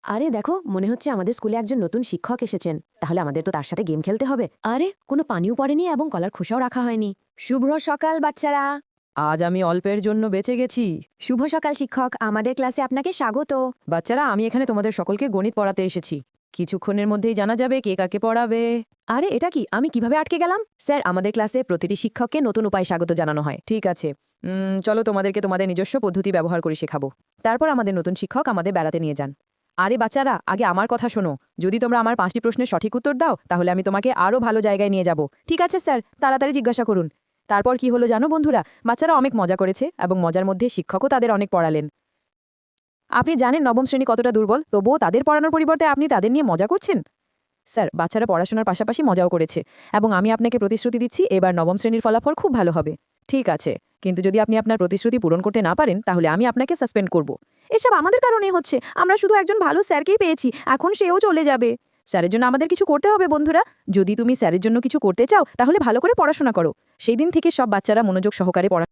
আরে দেখো, মনে হচ্ছে আমাদের স্কুলে একজন নতুন শিক্ষক এসেছেন। তাহলে আমাদের তো তার সাথে গেম খেলতে হবে। আরে কোনো পানিও পড়েনি এবং কলার খোসাও রাখা হয়নি। শুভ সকাল বাচ্চারা। আজ আমি অল্পের জন্য বেঁচে গেছি। শুভ সকাল শিক্ষক, আমাদের ক্লাসে আপনাকে স্বাগত। বাচ্চারা, আমি এখানে তোমাদের সকলকে গণিত পড়াতে এসেছি। কিছুক্ষণের মধ্যেই জানা যাবে কে কাকে পড়াবে। আরে এটা কি, আমি কিভাবে আটকে গেলাম? স্যার, আমাদের ক্লাসে প্রতিটি শিক্ষককে নতুন উপায়ে স্বাগত জানানো হয়। ঠিক আছে, চলো তোমাদেরকে তোমাদের নিজস্ব পদ্ধতি ব্যবহার করে শেখাবো। তারপর আমাদের নতুন শিক্ষক আমাদের বেড়াতে নিয়ে যান। আরে বাচ্চারা, আগে আমার কথা শোনো। যদি তোমরা আমার 5টি প্রশ্নের সঠিক উত্তর দাও তাহলে আমি তোমাকে আরও ভালো জায়গায় নিয়ে যাব। ঠিক আছে স্যার, তাড়াতাড়ি জিজ্ঞাসা করুন। তারপর কি হলো জানো বন্ধুরা, বাচ্চারা অনেক মজা করেছে এবং মজার মধ্যে শিক্ষকও তাদের অনেক পড়ালেন। আপনি জানেন নবম শ্রেণী কতটা দুর্বল, তবুও তাদের পড়ানোর পরিবর্তে আপনি তাদের নিয়ে মজা করছেন। স্যার, বাচ্চারা পড়াশোনার পাশাপাশি মজাও করেছে এবং আমি আপনাকে প্রতিশ্রুতি দিচ্ছি এবার নবম শ্রেণীর ফলাফল খুব ভালো হবে। ঠিক আছে, কিন্তু যদি আপনি আপনার প্রতিশ্রুতি পূরণ করতে না পারেন তাহলে আমি আপনাকে সাসপেন্ড করব। এসব আমাদের কারণেই হচ্ছে, আমরা শুধু একজন ভালো স্যারকেই পেয়েছি, এখন সেও চলে যাবে। স্যারের জন্য আমাদের কিছু করতে হবে বন্ধুরা। যদি তুমি স্যারের জন্য কিছু করতে চাও তাহলে ভালো করে পড়াশোনা করো। সেই দিন থেকে সব বাচ্চারা মনোযোগ সহকারে পড়া